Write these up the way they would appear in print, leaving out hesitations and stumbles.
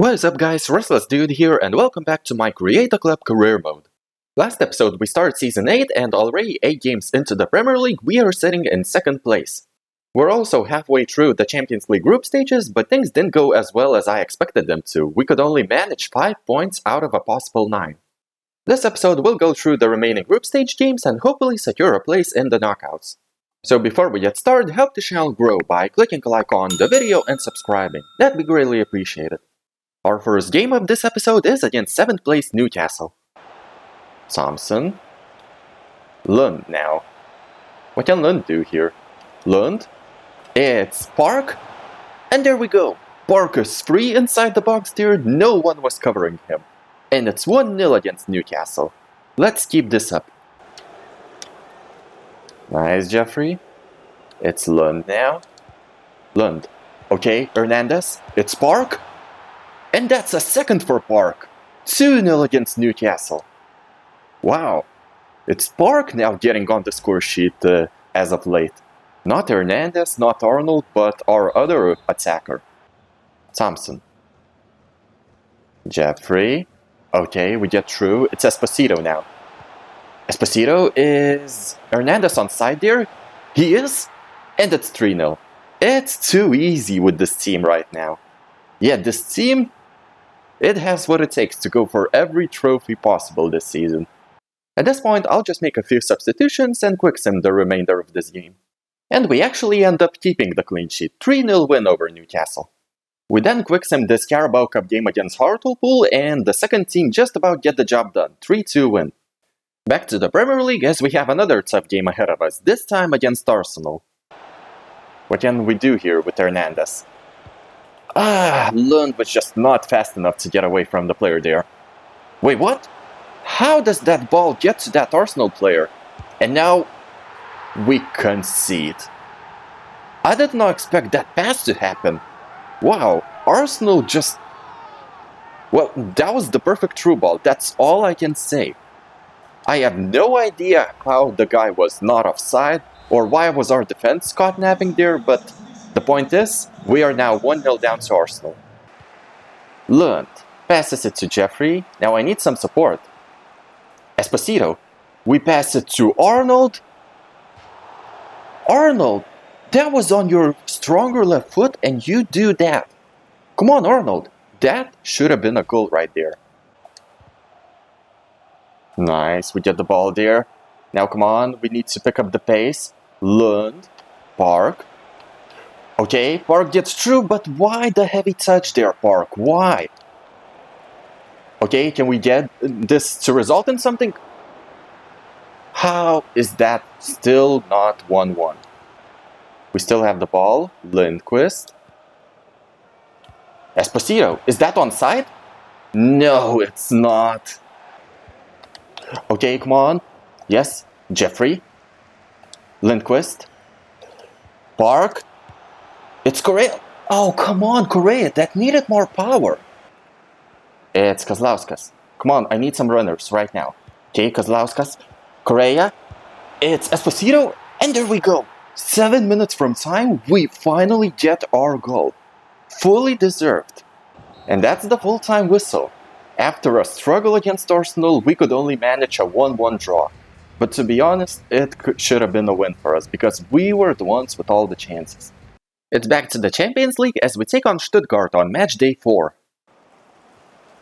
What's up guys, Restless Dude here and welcome back to my Create a Club career mode. Last episode we started Season 8 and already 8 games into the Premier League we are sitting in 2nd place. We're also halfway through the Champions League group stages, but things didn't go as well as I expected them to. We could only manage 5 points out of a possible 9. This episode will go through the remaining group stage games and hopefully secure a place in the knockouts. So before we get started, help the channel grow by clicking a like on the video and subscribing. That'd be greatly appreciated. Our first game of this episode is against 7th place Newcastle. Thompson. Lund now. What can Lund do here? Lund? It's Park? And there we go. Park is free inside the box there, no one was covering him. And it's 1-0 against Newcastle. Let's keep this up. Nice, Jeffrey. It's Lund now. Lund. Okay, Hernandez. It's Park. And that's a second for Park. 2-0 against Newcastle. Wow. It's Park now getting on the score sheet as of late. Not Hernandez, not Arnold, but our other attacker. Thompson. Jeffrey. Okay, we get through. It's Esposito now. Esposito is Hernandez on side there? He is? And it's 3-0. It's too easy with this team right now. Yeah, this team, it has what it takes to go for every trophy possible this season. At this point, I'll just make a few substitutions and quicksim the remainder of this game. And we actually end up keeping the clean sheet, 3-0 win over Newcastle. We then quicksim this Carabao Cup game against Hartlepool, and the second team just about get the job done, 3-2 win. Back to the Premier League as we have another tough game ahead of us, this time against Arsenal. What can we do here with Hernandez? Lund was just not fast enough to get away from the player there. Wait, what? How does that ball get to that Arsenal player? And now, we concede. I did not expect that pass to happen. Wow, Arsenal just... Well, that was the perfect through ball, that's all I can say. I have no idea how the guy was not offside, or why was our defense caught napping there, but the point is, we are now 1-0 down to Arsenal. Lund passes it to Jeffrey. Now I need some support. Esposito. We pass it to Arnold. Arnold, that was on your stronger left foot and you do that. Come on, Arnold. That should have been a goal right there. Nice, we get the ball there. Now come on, we need to pick up the pace. Lund. Park. Okay, Park gets through, but why the heavy touch there, Park? Why? Okay, can we get this to result in something? How is that still not 1-1? We still have the ball. Lindquist. Esposito, is that onside? No, it's not. Okay, come on. Yes, Jeffrey. Lindquist. Park. It's Correa. Oh, come on, Correa. That needed more power. It's Kozlauskas. Come on, I need some runners right now. Okay, Kozlauskas. Correa. It's Esposito. And there we go. 7 minutes from time, we finally get our goal. Fully deserved. And that's the full-time whistle. After a struggle against Arsenal, we could only manage a 1-1 draw. But to be honest, it should have been a win for us, because we were the ones with all the chances. It's back to the Champions League as we take on Stuttgart on match day 4.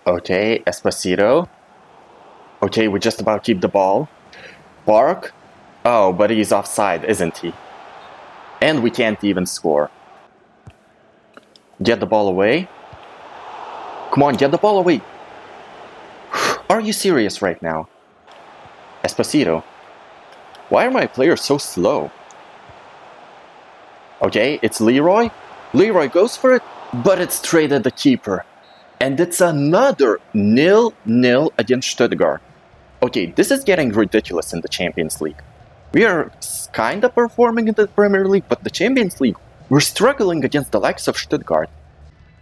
Okay, Esposito. Okay, we just about keep the ball. Park. Oh, but he's offside, isn't he? And we can't even score. Get the ball away. Come on, get the ball away. Are you serious right now? Esposito. Why are my players so slow? Okay, it's Leroy. Leroy goes for it, but it's straight at the keeper. And it's another 0-0 against Stuttgart. Okay, this is getting ridiculous in the Champions League. We are kinda performing in the Premier League, but the Champions League, we're struggling against the likes of Stuttgart.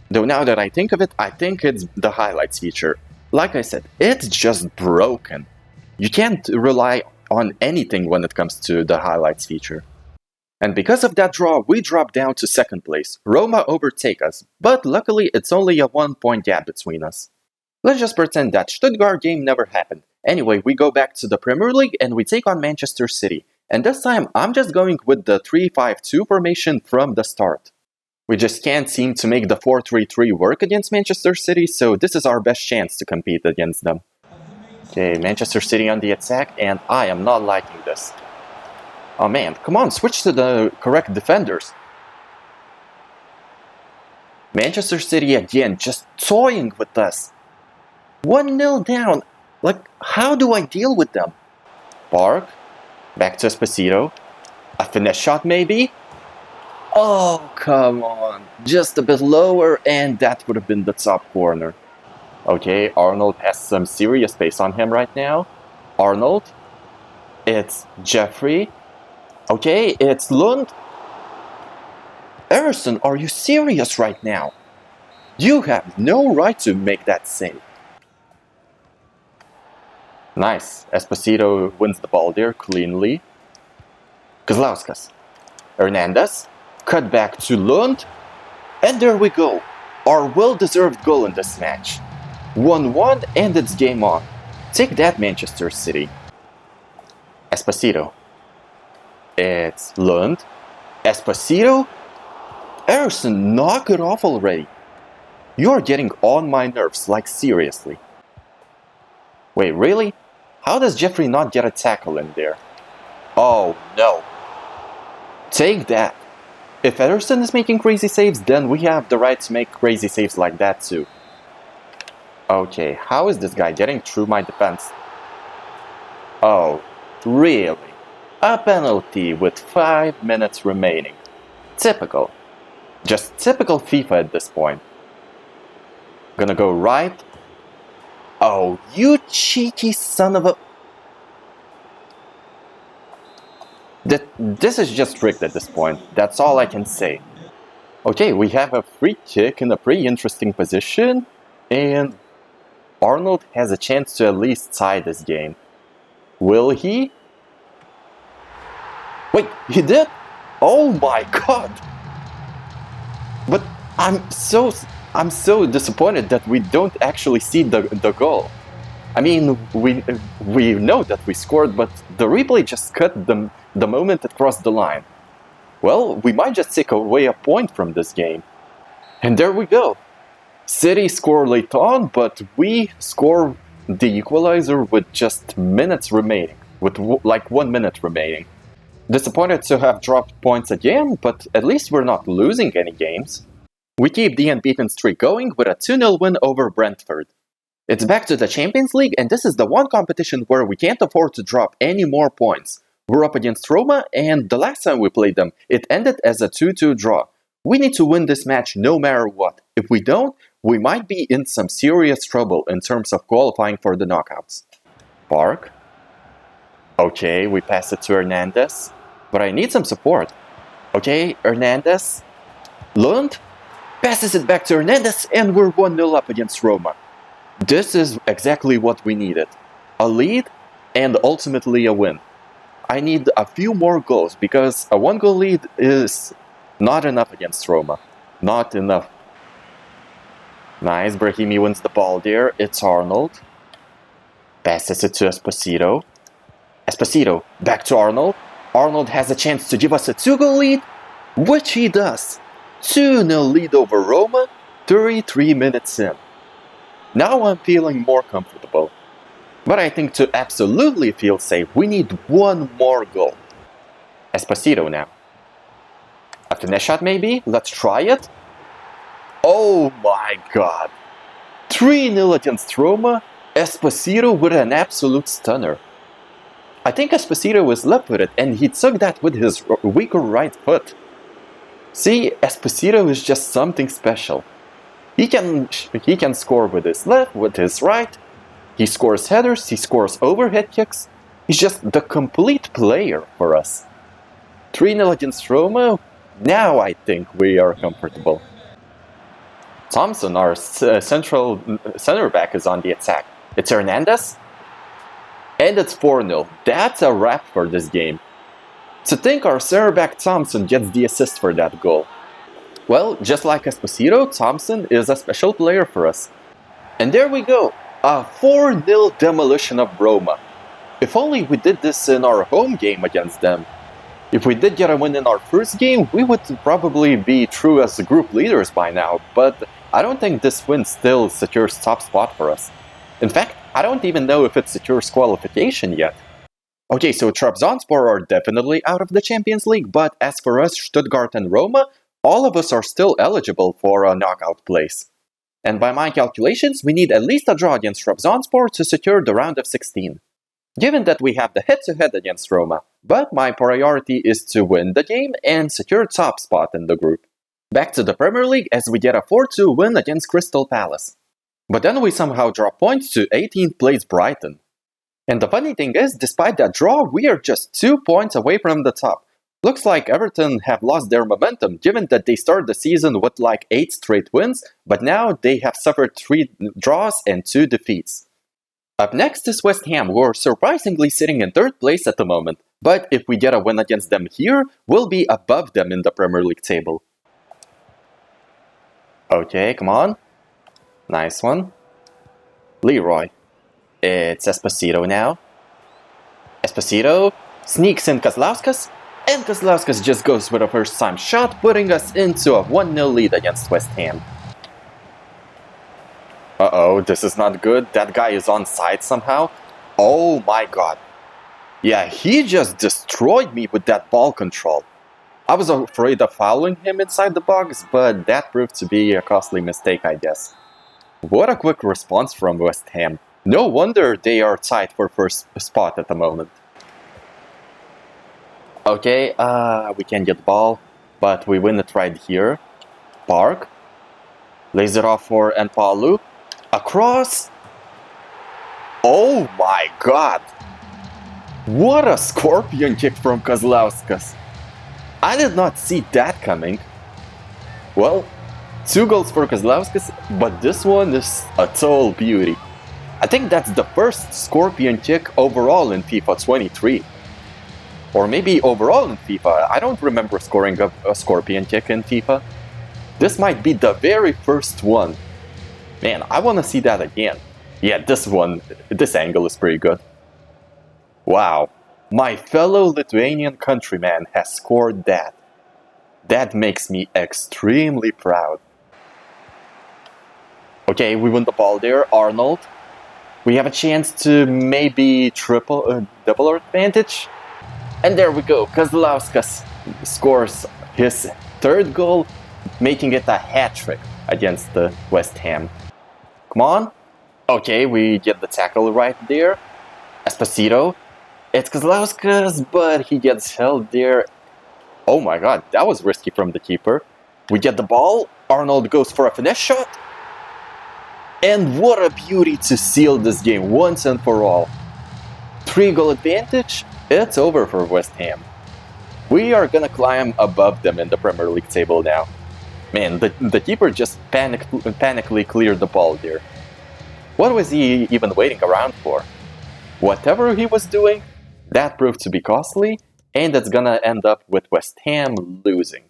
Though now that I think of it, I think it's the highlights feature. Like I said, it's just broken. You can't rely on anything when it comes to the highlights feature. And because of that draw, we drop down to second place. Roma overtake us, but luckily it's only a 1-point gap between us. Let's just pretend that Stuttgart game never happened. Anyway, we go back to the Premier League and we take on Manchester City. And this time, I'm just going with the 3-5-2 formation from the start. We just can't seem to make the 4-3-3 work against Manchester City, so this is our best chance to compete against them. Okay, Manchester City on the attack, and I am not liking this. Oh man, come on, switch to the correct defenders. Manchester City again, just toying with us. 1-0 down. Like, how do I deal with them? Park. Back to Esposito. A finesse shot, maybe? Oh, come on. Just a bit lower, and that would have been the top corner. Okay, Arnold has some serious space on him right now. Arnold. It's Jeffrey. Okay, it's Lund. Emerson, are you serious right now? You have no right to make that save. Nice. Esposito wins the ball there cleanly. Kozlauskas. Hernandez. Cut back to Lund. And there we go. Our well-deserved goal in this match. 1-1 and it's game on. Take that, Manchester City. Esposito. It's Lund. Esposito. Emerson, knock it off already. You're getting on my nerves, like seriously. Wait, really? How does Jeffrey not get a tackle in there? Oh no. Take that. If Ederson is making crazy saves, then we have the right to make crazy saves like that too. Okay, how is this guy getting through my defense? Oh, really? A penalty with 5 minutes remaining. Typical. Just typical FIFA at this point. Gonna go right. Oh, you cheeky son of a... This is just rigged at this point. That's all I can say. Okay, we have a free kick in a pretty interesting position. And Arnold has a chance to at least tie this game. Will he? Wait, he did? Oh my god! But I'm so disappointed that we don't actually see the goal. I mean, we know that we scored, but the replay just cut the moment it crossed the line. Well, we might just take away a point from this game. And there we go. City score late on, but we score the equalizer with just minutes remaining. With like 1 minute remaining. Disappointed to have dropped points again, but at least we're not losing any games. We keep the unbeaten streak going with a 2-0 win over Brentford. It's back to the Champions League, and this is the one competition where we can't afford to drop any more points. We're up against Roma, and the last time we played them, it ended as a 2-2 draw. We need to win this match no matter what. If we don't, we might be in some serious trouble in terms of qualifying for the knockouts. Park. Okay, we pass it to Hernandez. But I need some support. Okay, Hernandez. Lund. Passes it back to Hernandez, and we're 1-0 up against Roma. This is exactly what we needed. A lead, and ultimately a win. I need a few more goals, because a 1-goal lead is not enough against Roma. Not enough. Nice, Brahimi wins the ball there. It's Arnold. Passes it to Esposito. Esposito, back to Arnold. Arnold has a chance to give us a 2-goal lead, which he does. 2-0 lead over Roma, 33 minutes in. Now I'm feeling more comfortable. But I think to absolutely feel safe, we need one more goal. Esposito now. A finesse shot maybe? Let's try it. Oh my god. 3-0 against Roma, Esposito with an absolute stunner. I think Esposito was left-footed and he took that with his weaker right foot. See, Esposito is just something special. He can score with his left, with his right. He scores headers, he scores overhead kicks. He's just the complete player for us. 3-0 against Roma, now I think we are comfortable. Thompson, our central center back, is on the attack. It's Hernandez. And it's 4-0. That's a wrap for this game. To think our center-back Thompson gets the assist for that goal. Well, just like Esposito, Thompson is a special player for us. And there we go, a 4-0 demolition of Roma. If only we did this in our home game against them. If we did get a win in our first game, we would probably be through as group leaders by now, but I don't think this win still secures top spot for us. In fact, I don't even know if it secures qualification yet. Okay, so Trabzonspor are definitely out of the Champions League, but as for us, Stuttgart and Roma, all of us are still eligible for a knockout place. And by my calculations, we need at least a draw against Trabzonspor to secure the round of 16. Given that we have the head-to-head against Roma, but my priority is to win the game and secure top spot in the group. Back to the Premier League as we get a 4-2 win against Crystal Palace. But then we somehow drop points to 18th place Brighton. And the funny thing is, despite that draw, we are just 2 points away from the top. Looks like Everton have lost their momentum, given that they started the season with like 8 straight wins, but now they have suffered 3 draws and 2 defeats. Up next is West Ham, who are surprisingly sitting in 3rd place at the moment, but if we get a win against them here, we'll be above them in the Premier League table. Okay, come on. Nice one. Leroy. It's Esposito now. Esposito sneaks in Kazlauskas, and Kazlauskas just goes with a first-time shot, putting us into a 1-0 lead against West Ham. Uh-oh, this is not good. That guy is onside somehow. Oh my god. Yeah, he just destroyed me with that ball control. I was afraid of fouling him inside the box, but that proved to be a costly mistake, I guess. What a quick response from West Ham. No wonder they are tied for first spot at the moment. Okay, we can get the ball, but we win it right here. Park. Lays it off for Npalu. Across. Oh my god. What a scorpion kick from Kazlauskas. I did not see that coming. Well, 2 goals for Kazlauskas, but this one is a total beauty. I think that's the first scorpion kick overall in FIFA 23. Or maybe overall in FIFA. I don't remember scoring a scorpion kick in FIFA. This might be the very first one. Man, I want to see that again. Yeah, this angle is pretty good. Wow, my fellow Lithuanian countryman has scored that. That makes me extremely proud. Okay, we win the ball there, Arnold. We have a chance to maybe double our advantage. And there we go, Kazlauskas scores his 3rd goal, making it a hat-trick against the West Ham. Come on. Okay, we get the tackle right there. Esposito. It's Kazlauskas, but he gets held there. Oh my god, that was risky from the keeper. We get the ball. Arnold goes for a finesse shot. And what a beauty to seal this game once and for all. 3-goal advantage. It's over for West Ham. We are gonna climb above them in the Premier League table now. Man, the keeper just panically cleared the ball there. What was he even waiting around for? Whatever he was doing, that proved to be costly, and it's gonna end up with West Ham losing.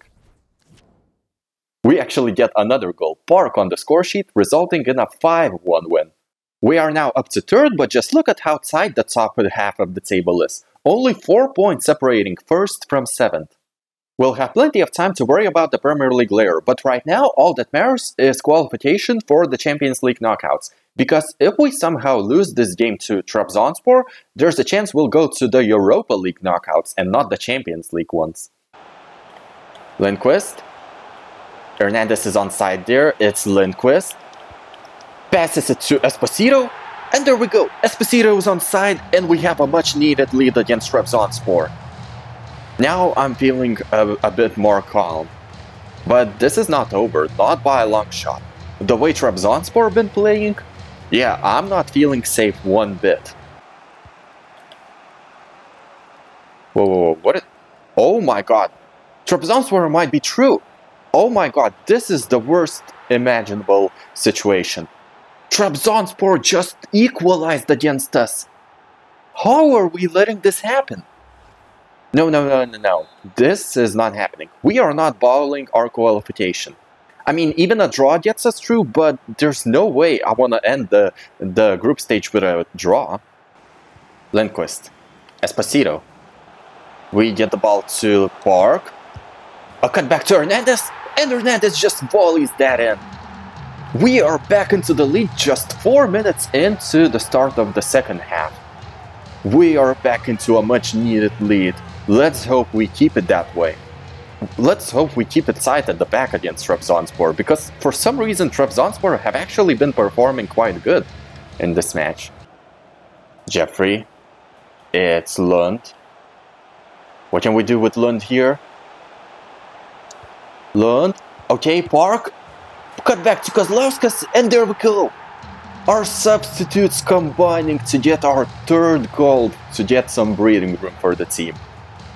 We actually get another goal, Park on the score sheet, resulting in a 5-1 win. We are now up to 3rd, but just look at how tight the top half of the table is. Only 4 points separating 1st from 7th. We'll have plenty of time to worry about the Premier League later, but right now all that matters is qualification for the Champions League knockouts. Because if we somehow lose this game to Trabzonspor, there's a chance we'll go to the Europa League knockouts and not the Champions League ones. Lindqvist. Hernandez is onside there, it's Lindqvist. Passes it to Esposito, and there we go, Esposito is onside, and we have a much needed lead against Trabzonspor. Now I'm feeling a bit more calm. But this is not over, not by a long shot. The way Trabzonspor have been playing, yeah, I'm not feeling safe one bit. Whoa, what? Oh my god, Trabzonspor might be true. Oh my god, this is the worst imaginable situation. Trabzonspor just equalized against us. How are we letting this happen? No. This is not happening. We are not bowling our qualification. I mean, even a draw gets us through, but there's no way I want to end the group stage with a draw. Lindquist. Esposito. We get the ball to Park. A cut back to Hernandez, and Hernandez just volleys that in. We are back into the lead just 4 minutes into the start of the second half. We are back into a much needed lead. Let's hope we keep it that way. Let's hope we keep it tight at the back against Trabzonspor, because for some reason Trabzonspor have actually been performing quite good in this match. Jeffrey. It's Lund. What can we do with Lund here? Lund. Okay, Park. Cut back to Kozlowskis, and there we go. Our substitutes combining to get our third goal to get some breathing room for the team.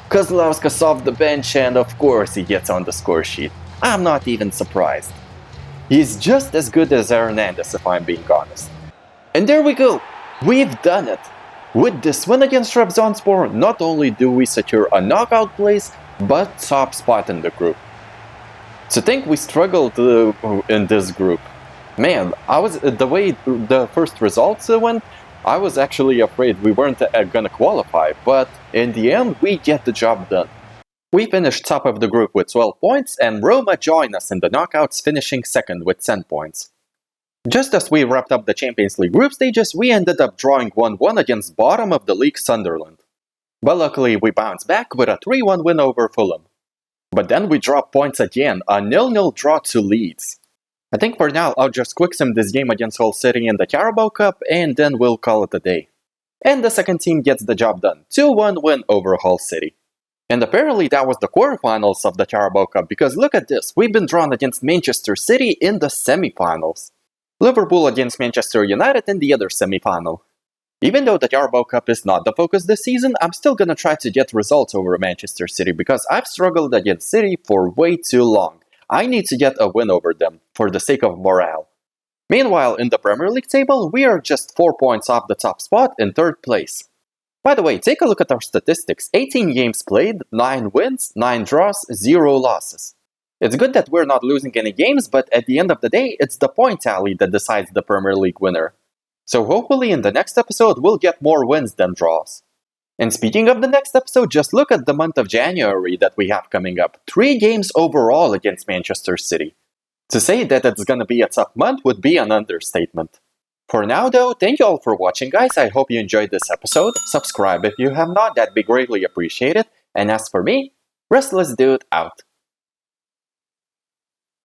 Kozlowskis off the bench, and of course he gets on the score sheet. I'm not even surprised. He's just as good as Hernandez, if I'm being honest. And there we go. We've done it. With this win against Trabzonspor, not only do we secure a knockout place, but top spot in the group. To think we struggled in this group. Man, the way the first results went, I was actually afraid we weren't gonna qualify, but in the end we get the job done. We finished top of the group with 12 points, and Roma joined us in the knockouts, finishing second with 10 points. Just as we wrapped up the Champions League group stages, we ended up drawing 1-1 against bottom of the league Sunderland. But luckily we bounced back with a 3-1 win over Fulham. But then we dropped points again, a 0-0 draw to Leeds. I think for now I'll just quick sim this game against Hull City in the Carabao Cup, and then we'll call it a day. And the second team gets the job done, 2-1 win over Hull City. And apparently that was the quarterfinals of the Carabao Cup, because look at this, we've been drawn against Manchester City in the semi-finals. Liverpool against Manchester United in the other semi-final. Even though the Carabao Cup is not the focus this season, I'm still gonna try to get results over Manchester City, because I've struggled against City for way too long. I need to get a win over them, for the sake of morale. Meanwhile, in the Premier League table, we are just 4 points off the top spot in third place. By the way, take a look at our statistics. 18 games played, 9 wins, 9 draws, 0 losses. It's good that we're not losing any games, but at the end of the day, it's the point tally that decides the Premier League winner. So hopefully in the next episode, we'll get more wins than draws. And speaking of the next episode, just look at the month of January that we have coming up. 3 games overall against Manchester City. To say that it's gonna be a tough month would be an understatement. For now though, thank you all for watching guys, I hope you enjoyed this episode. Subscribe if you have not, that'd be greatly appreciated. And as for me, Restless Dude out.